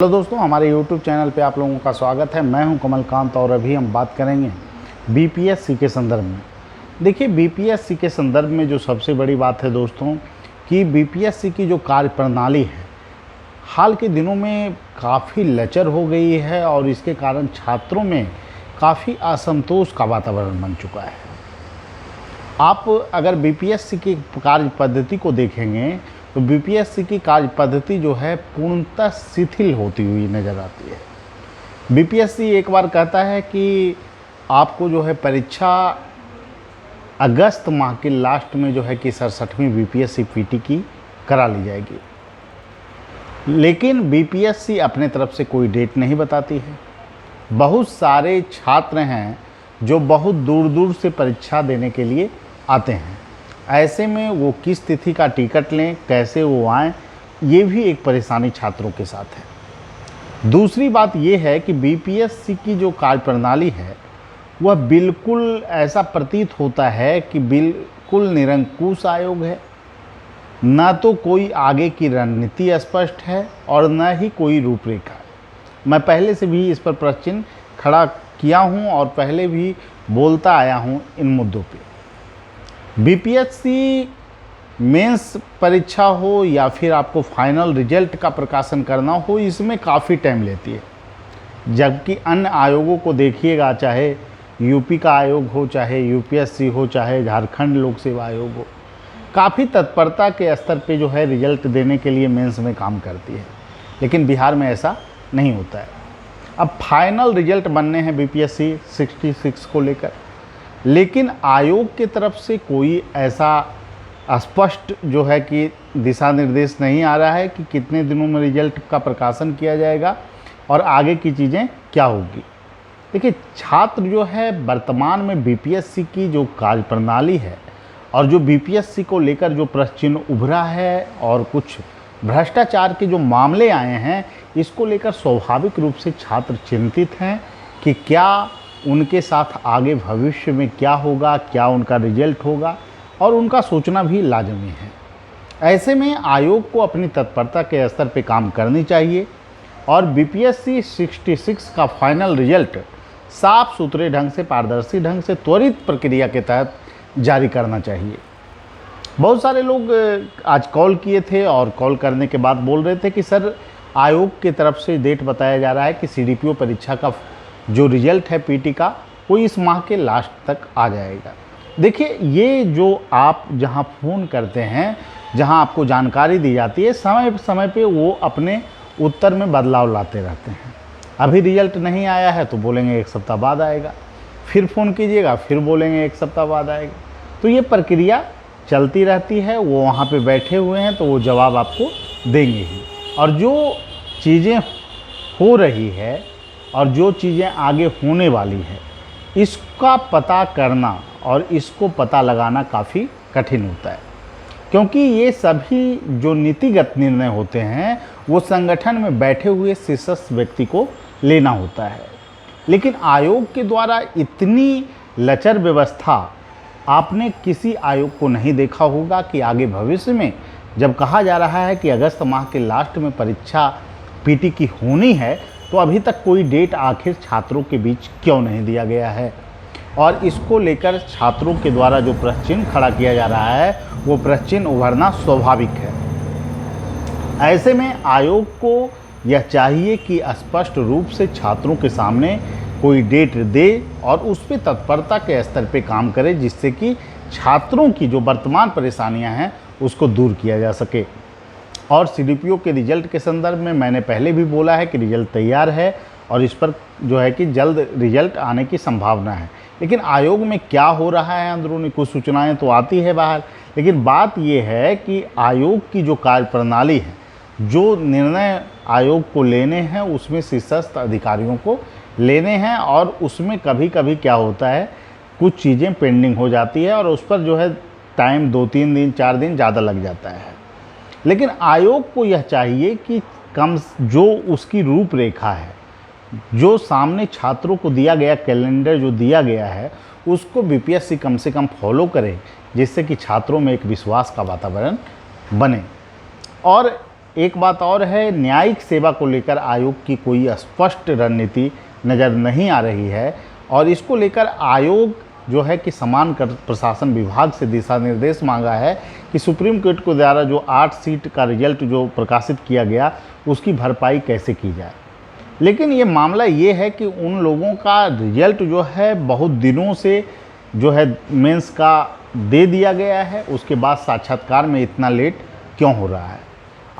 Hello दोस्तों, हमारे YouTube channel पे आप लोगों का स्वागत है। मैं हूं कमलकांत और अभी हम बात करेंगे बीपीएससी के संदर्भ में। देखिए, बीपीएससी के संदर्भ में जो सबसे बड़ी बात है दोस्तों कि बीपीएससी की जो कार्यप्रणाली है हाल के दिनों में काफ़ी लचर हो गई है और इसके कारण छात्रों में काफ़ी असंतोष का वातावरण बन चुका है। आप अगर बीपीएससी की कार्य पद्धति को देखेंगे तो बीपीएससी की कार्य पद्धति जो है पूर्णतः शिथिल होती हुई नज़र आती है। बीपीएससी एक बार कहता है कि आपको जो है परीक्षा अगस्त माह के लास्ट में जो है कि 67वीं बीपीएससी पीटी की करा ली जाएगी, लेकिन बीपीएससी अपने तरफ से कोई डेट नहीं बताती है। बहुत सारे छात्र हैं जो बहुत दूर दूर से परीक्षा देने के लिए आते हैं। ऐसे में वो किस तिथि का टिकट लें, कैसे वो आएँ, ये भी एक परेशानी छात्रों के साथ है। दूसरी बात ये है कि बीपीएससी की जो कार्यप्रणाली है वह बिल्कुल ऐसा प्रतीत होता है कि बिल्कुल निरंकुश आयोग है। ना तो कोई आगे की रणनीति स्पष्ट है और न ही कोई रूपरेखा। मैं पहले से भी इस पर प्रश्न खड़ा किया हूँ और पहले भी बोलता आया हूँ इन मुद्दों पे। बीपीएससी मेंस परीक्षा हो या फिर आपको फाइनल रिजल्ट का प्रकाशन करना हो, इसमें काफ़ी टाइम लेती है। जबकि अन्य आयोगों को देखिएगा, चाहे यूपी का आयोग हो, चाहे यूपीएससी हो, चाहे झारखंड लोक सेवा आयोग हो, काफ़ी तत्परता के स्तर पे जो है रिजल्ट देने के लिए मेंस में काम करती है। लेकिन बिहार में ऐसा नहीं होता है। अब फाइनल रिजल्ट बनने हैं बीपीएससी 66 को लेकर, लेकिन आयोग की तरफ से कोई ऐसा स्पष्ट जो है कि दिशा निर्देश नहीं आ रहा है कि कितने दिनों में रिजल्ट का प्रकाशन किया जाएगा और आगे की चीज़ें क्या होगी। देखिए, छात्र जो है वर्तमान में बीपीएससी की जो कार्यप्रणाली है और जो बीपीएससी को लेकर जो प्रश्न चिन्ह उभरा है और कुछ भ्रष्टाचार के जो मामले आए हैं, इसको लेकर स्वाभाविक रूप से छात्र चिंतित हैं कि क्या उनके साथ आगे भविष्य में क्या होगा, क्या उनका रिजल्ट होगा, और उनका सोचना भी लाजमी है। ऐसे में आयोग को अपनी तत्परता के स्तर पे काम करनी चाहिए और बीपीएससी 66 का फाइनल रिजल्ट साफ सुथरे ढंग से, पारदर्शी ढंग से, त्वरित प्रक्रिया के तहत जारी करना चाहिए। बहुत सारे लोग आज कॉल किए थे और कॉल करने के बाद बोल रहे थे कि सर, आयोग की तरफ से डेट बताया जा रहा है कि सीडीपीओ परीक्षा का जो रिजल्ट है पीटी का, वो इस माह के लास्ट तक आ जाएगा। देखिए, ये जो आप जहां फ़ोन करते हैं, जहां आपको जानकारी दी जाती है, समय समय पे वो अपने उत्तर में बदलाव लाते रहते हैं। अभी रिजल्ट नहीं आया है तो बोलेंगे 1 सप्ताह बाद आएगा, फिर फ़ोन कीजिएगा फिर बोलेंगे 1 सप्ताह बाद आएगा। तो ये प्रक्रिया चलती रहती है। वो वहाँ पे बैठे हुए हैं तो वो जवाब आपको देंगे ही। और जो चीज़ें हो रही है और जो चीज़ें आगे होने वाली है, इसका पता करना और इसको पता लगाना काफ़ी कठिन होता है, क्योंकि ये सभी जो नीतिगत निर्णय होते हैं वो संगठन में बैठे हुए शीर्षस्थ व्यक्ति को लेना होता है। लेकिन आयोग के द्वारा इतनी लचर व्यवस्था आपने किसी आयोग को नहीं देखा होगा कि आगे भविष्य में जब कहा जा रहा है कि अगस्त माह के लास्ट में परीक्षा पीटी की होनी है, तो अभी तक कोई डेट आखिर छात्रों के बीच क्यों नहीं दिया गया है। और इसको लेकर छात्रों के द्वारा जो प्रश्न चिन्ह खड़ा किया जा रहा है, वो प्रश्न चिन्ह उभरना स्वाभाविक है। ऐसे में आयोग को यह चाहिए कि स्पष्ट रूप से छात्रों के सामने कोई डेट दे और उस पर तत्परता के स्तर पे काम करे, जिससे कि छात्रों की जो वर्तमान परेशानियां हैं उसको दूर किया जा सके। और सीडीपीओ के रिजल्ट के संदर्भ में मैंने पहले भी बोला है कि रिजल्ट तैयार है और इस पर जो है कि जल्द रिजल्ट आने की संभावना है। लेकिन आयोग में क्या हो रहा है अंदरूनी, कुछ सूचनाएं तो आती है बाहर, लेकिन बात यह है कि आयोग की जो कार्यप्रणाली है, जो निर्णय आयोग को लेने हैं उसमें शीर्षस्थ अधिकारियों को लेने हैं, और उसमें कभी कभी क्या होता है, कुछ चीज़ें पेंडिंग हो जाती है और उस पर जो है टाइम 2-3 दिन 4 दिन ज़्यादा लग जाता है। लेकिन आयोग को यह चाहिए कि जो उसकी रूपरेखा है, जो सामने छात्रों को दिया गया कैलेंडर जो दिया गया है, उसको बीपीएससी कम से कम फॉलो करे, जिससे कि छात्रों में एक विश्वास का वातावरण बने। और एक बात और है, न्यायिक सेवा को लेकर आयोग की कोई स्पष्ट रणनीति नज़र नहीं आ रही है और इसको लेकर आयोग जो है कि समान कर प्रशासन विभाग से दिशा निर्देश मांगा है कि सुप्रीम कोर्ट को द्वारा जो 8 सीट का रिजल्ट जो प्रकाशित किया गया उसकी भरपाई कैसे की जाए। लेकिन ये मामला ये है कि उन लोगों का रिजल्ट जो है बहुत दिनों से जो है मेंस का दे दिया गया है, उसके बाद साक्षात्कार में इतना लेट क्यों हो रहा है।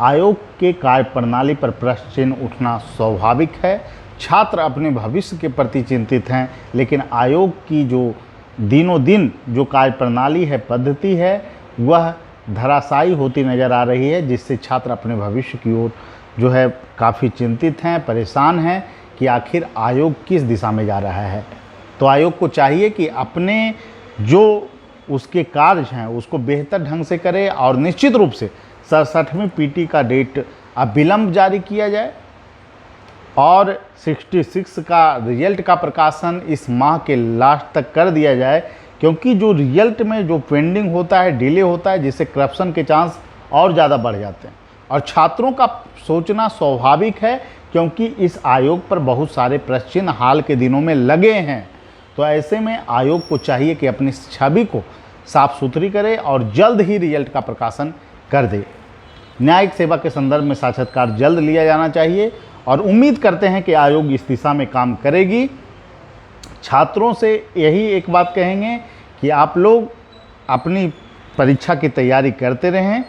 आयोग के कार्यप्रणाली पर प्रश्न चिन्ह उठना स्वाभाविक है। छात्र अपने भविष्य के प्रति चिंतित हैं, लेकिन आयोग की जो दिनों दिन जो कार्यप्रणाली है, पद्धति है, वह धराशायी होती नज़र आ रही है, जिससे छात्र अपने भविष्य की ओर जो है काफ़ी चिंतित हैं, परेशान हैं कि आखिर आयोग किस दिशा में जा रहा है। तो आयोग को चाहिए कि अपने जो उसके कार्य हैं उसको बेहतर ढंग से करे और निश्चित रूप से 67वीं पीटी का डेट अविलंब जारी किया जाए और 66 का रिजल्ट का प्रकाशन इस माह के लास्ट तक कर दिया जाए, क्योंकि जो रिजल्ट में जो पेंडिंग होता है, डिले होता है, जिससे करप्शन के चांस और ज़्यादा बढ़ जाते हैं। और छात्रों का सोचना स्वाभाविक है, क्योंकि इस आयोग पर बहुत सारे प्रश्न चिन्ह हाल के दिनों में लगे हैं। तो ऐसे में आयोग को चाहिए कि अपनी छवि को साफ सुथरी करे और जल्द ही रिजल्ट का प्रकाशन कर दे। न्यायिक सेवा के संदर्भ में साक्षात्कार जल्द लिया जाना चाहिए और उम्मीद करते हैं कि आयोग इस दिशा में काम करेगी। छात्रों से यही एक बात कहेंगे कि आप लोग अपनी परीक्षा की तैयारी करते रहें।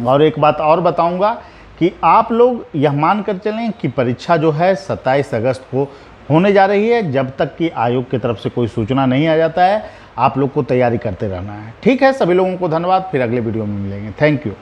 और एक बात और बताऊंगा कि आप लोग यह मान कर चलें कि परीक्षा जो है 27 अगस्त को होने जा रही है। जब तक कि आयोग की तरफ से कोई सूचना नहीं आ जाता है, आप लोग को तैयारी करते रहना है। ठीक है, सभी लोगों को धन्यवाद। फिर अगले वीडियो में मिलेंगे। Thank you.